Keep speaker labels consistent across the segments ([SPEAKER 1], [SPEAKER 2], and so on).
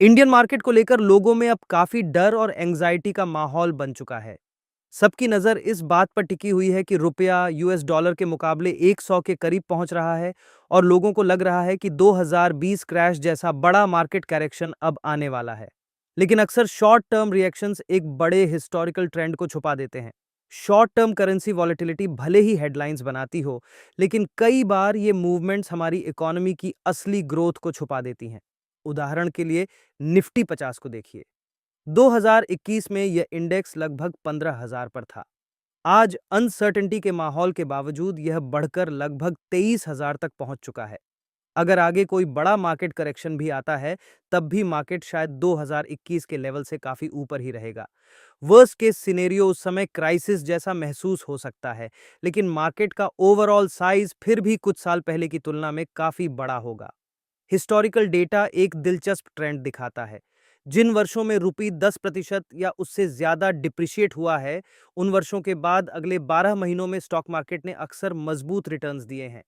[SPEAKER 1] Indian market को लेकर लोगों में अब काफी डर और एंग्जाइटी का माहौल बन चुका है। सबकी नजर इस बात पर टिकी हुई है कि रुपया यूएस डॉलर के मुकाबले 100 के करीब पहुंच रहा है और लोगों को लग रहा है कि 2020 क्रैश जैसा बड़ा मार्केट करेक्शन अब आने वाला है। लेकिन अक्सर शॉर्ट टर्म रिएक्शंस एक बड़े हिस्टोरिकल ट्रेंड को छुपा देते हैं। शॉर्ट टर्म करेंसी वॉलेटिलिटी भले ही हेडलाइंस बनाती हो, लेकिन कई बार ये मूवमेंट्स हमारी इकोनॉमी की असली ग्रोथ को छुपा देती हैं। उदाहरण के लिए निफ्टी 50 को देखिए। 2021 में यह इंडेक्स लगभग 15,000 पर था। आज अनसर्टेनिटी के माहौल के बावजूद यह बढ़कर लगभग 23,000 तक पहुंच चुका है। अगर आगे कोई बड़ा मार्केट करेक्शन भी आता है, तब भी मार्केट शायद 2021 के लेवल से काफी ऊपर ही रहेगा। वर्स्ट केस सिनेरियो उस समय क्राइसिस जैसा महसूस हो सकता है, लेकिन मार्केट का ओवरऑल साइज फिर भी कुछ साल पहले की तुलना में काफी बड़ा होगा। हिस्टोरिकल डेटा एक दिलचस्प ट्रेंड दिखाता है। जिन वर्षों में रुपी 10% या उससे ज्यादा डिप्रिशिएट हुआ है, उन वर्षों के बाद अगले 12 महीनों में स्टॉक मार्केट ने अक्सर मजबूत रिटर्न्स दिए हैं।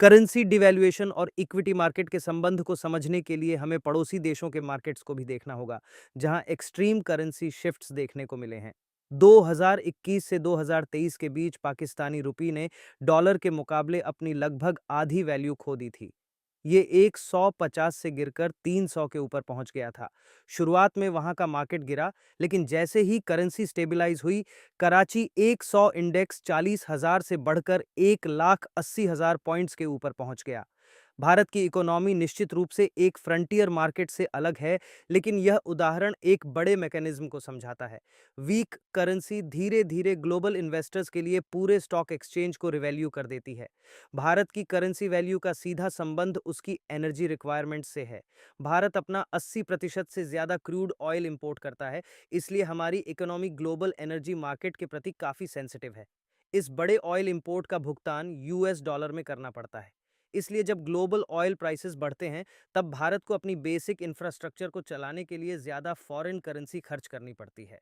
[SPEAKER 1] करेंसी डिवैल्यूएशन और इक्विटी मार्केट के संबंध को समझने के लिए हमें पड़ोसी देशों के मार्केट्स को भी देखना होगा, जहां एक्सट्रीम करेंसी शिफ्ट्स देखने को मिले हैं। 2021 से 2023 के बीच पाकिस्तानी रुपये ने डॉलर के मुकाबले अपनी लगभग आधी वैल्यू खो दी थी। ये 150 से गिरकर 300 के ऊपर पहुंच गया था। शुरुआत में वहां का मार्केट गिरा, लेकिन जैसे ही करेंसी स्टेबलाइज हुई, कराची 100 इंडेक्स 40,000 से बढ़कर 1,80,000 पॉइंट्स के ऊपर पहुंच गया। भारत की इकोनॉमी निश्चित रूप से एक फ्रंटियर मार्केट से अलग है, लेकिन यह उदाहरण एक बड़े मैकेनिज्म को समझाता है। वीक करेंसी धीरे धीरे ग्लोबल इन्वेस्टर्स के लिए पूरे स्टॉक एक्सचेंज को रिवैल्यू कर देती है। भारत की करेंसी वैल्यू का सीधा संबंध उसकी एनर्जी रिक्वायरमेंट से है। भारत अपना 80% से ज्यादा क्रूड ऑयल इंपोर्ट करता है, इसलिए हमारी इकोनॉमी ग्लोबल एनर्जी मार्केट के प्रति काफी सेंसिटिव है। इस बड़े ऑयल इंपोर्ट का भुगतान यूएस डॉलर में करना पड़ता है। इसलिए जब ग्लोबल ऑयल प्राइसेस बढ़ते हैं, तब भारत को अपनी बेसिक इंफ्रास्ट्रक्चर को चलाने के लिए ज्यादा फॉरेन करेंसी खर्च करनी पड़ती है।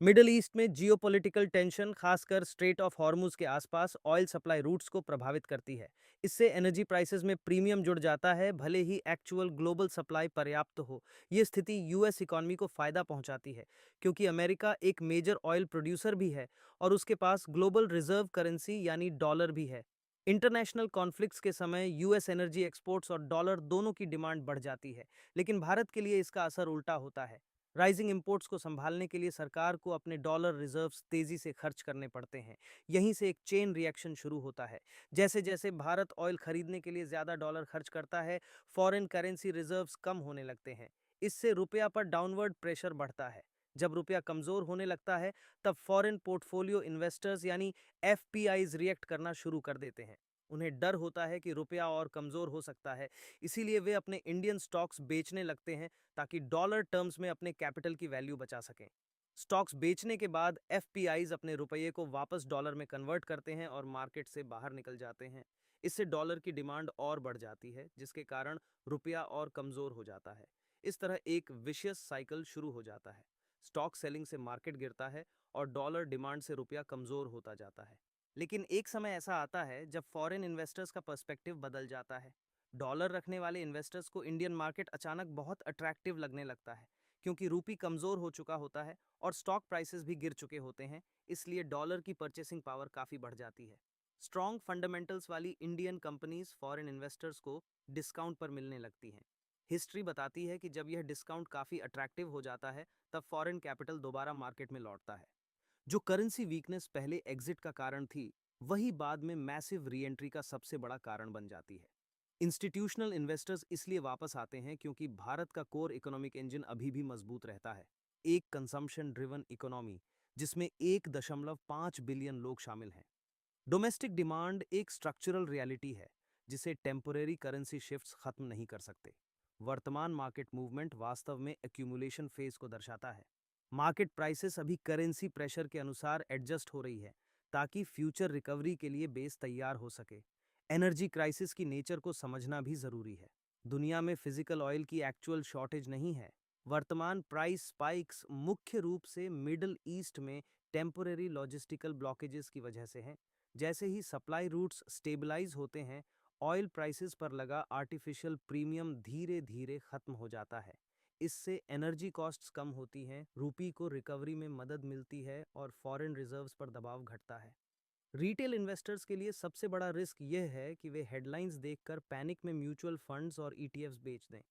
[SPEAKER 1] मिडल ईस्ट में जियोपॉलिटिकल टेंशन, खासकर स्ट्रेट ऑफ हॉर्मुज के आसपास ऑयल सप्लाई रूट्स को प्रभावित करती है। इससे एनर्जी प्राइसेस में प्रीमियम जुड़ जाता है, भले ही एक्चुअल ग्लोबल सप्लाई पर्याप्त हो। ये स्थिति यूएस इकॉनमी को फायदा पहुंचाती है, क्योंकि अमेरिका एक मेजर ऑयल प्रोड्यूसर भी है और उसके पास ग्लोबल रिजर्व करेंसी यानी डॉलर भी है। इंटरनेशनल कॉन्फ्लिक्ट्स के समय यूएस एनर्जी एक्सपोर्ट्स और डॉलर दोनों की डिमांड बढ़ जाती है, लेकिन भारत के लिए इसका असर उल्टा होता है। राइजिंग इंपोर्ट्स को संभालने के लिए सरकार को अपने डॉलर रिजर्व्स तेजी से खर्च करने पड़ते हैं। यहीं से एक चेन रिएक्शन शुरू होता है। जैसे जैसे भारत ऑयल खरीदने के लिए ज्यादा डॉलर खर्च करता है, फॉरेन करेंसी रिजर्व्स कम होने लगते हैं। इससे रुपया पर डाउनवर्ड प्रेशर बढ़ता है। जब रुपया कमजोर होने लगता है, तब फॉरेन पोर्टफोलियो इन्वेस्टर्स यानी एफपीआईज रिएक्ट करना शुरू कर देते हैं। उन्हें डर होता है कि रुपया और कमजोर हो सकता है, इसीलिए वे अपने इंडियन स्टॉक्स बेचने लगते हैं, ताकि डॉलर टर्म्स में अपने कैपिटल की वैल्यू बचा सकें। स्टॉक्स बेचने के बाद एफपीआईज अपने रुपये को वापस डॉलर में कन्वर्ट करते हैं और मार्केट से बाहर निकल जाते हैं। इससे डॉलर की डिमांड और बढ़ जाती है, जिसके कारण रुपया और कमजोर हो जाता है। इस तरह एक विशियस साइकिल शुरू हो जाता है। स्टॉक सेलिंग से मार्केट गिरता है और डॉलर डिमांड से रुपया कमजोर होता जाता है। लेकिन एक समय ऐसा आता है जब फॉरेन इन्वेस्टर्स का पर्सपेक्टिव बदल जाता है। डॉलर रखने वाले इन्वेस्टर्स को इंडियन मार्केट अचानक बहुत अट्रैक्टिव लगने लगता है, क्योंकि रूपी कमजोर हो चुका होता है और स्टॉक प्राइसेस भी गिर चुके होते हैं। इसलिए डॉलर की परचेसिंग पावर काफी बढ़ जाती है। स्ट्रॉन्ग फंडामेंटल्स वाली इंडियन कंपनीज फॉरेन इन्वेस्टर्स को डिस्काउंट पर मिलने लगती हैं। हिस्ट्री बताती है कि जब यह डिस्काउंट काफी अट्रैक्टिव हो जाता है, तब फॉरेन कैपिटल दोबारा मार्केट में लौटता है। जो करेंसी वीकनेस पहले एग्जिट का कारण थी, वही बाद में मैसिव री एंट्री का सबसे बड़ा कारण बन जाती है। इंस्टीट्यूशनल इन्वेस्टर्स इसलिए वापस आते हैं क्योंकि भारत का कोर इकोनॉमिक इंजन अभी भी मजबूत रहता है। एक कंजम्पशन ड्रिवन इकोनॉमी, जिसमें 1.5 बिलियन लोग शामिल हैं। डोमेस्टिक डिमांड एक स्ट्रक्चरल रियलिटी है, जिसे टेम्परेरी करेंसी शिफ्ट्स खत्म नहीं कर सकते। वर्तमान मार्केट मूवमेंट वास्तव में एक्यूमुलेशन फेज को दर्शाता है। मार्केट प्राइसेस अभी करेंसी प्रेशर के अनुसार एडजस्ट हो रही है, ताकि फ्यूचर रिकवरी के लिए बेस तैयार हो सके। एनर्जी क्राइसिस की नेचर को समझना भी जरूरी है। दुनिया में फिजिकल ऑयल की एक्चुअल शॉर्टेज नहीं है। वर्तमान प्राइस स्पाइक्स मुख्य रूप से मिडल ईस्ट में टेम्परेरी लॉजिस्टिकल ब्लॉकेजेस की वजह से हैं। जैसे ही सप्लाई रूट्स स्टेबलाइज होते हैं, ऑयल प्राइसेस पर लगा आर्टिफिशियल प्रीमियम धीरे धीरे खत्म हो जाता है। इससे एनर्जी कॉस्ट्स कम होती हैं, रूपी को रिकवरी में मदद मिलती है और फॉरेन रिजर्व्स पर दबाव घटता है। रिटेल इन्वेस्टर्स के लिए सबसे बड़ा रिस्क यह है कि वे हेडलाइंस देखकर पैनिक में म्यूचुअल फंड्स और ईटीएफ्स बेच दें।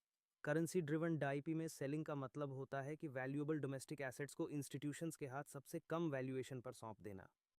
[SPEAKER 1] करेंसी ड्रिवन डाईपी में सेलिंग का मतलब होता है कि वैल्यूएबल डोमेस्टिक एसेट्स को इंस्टीट्यूशंस के हाथ सबसे कम वैल्यूएशन पर सौंप देना।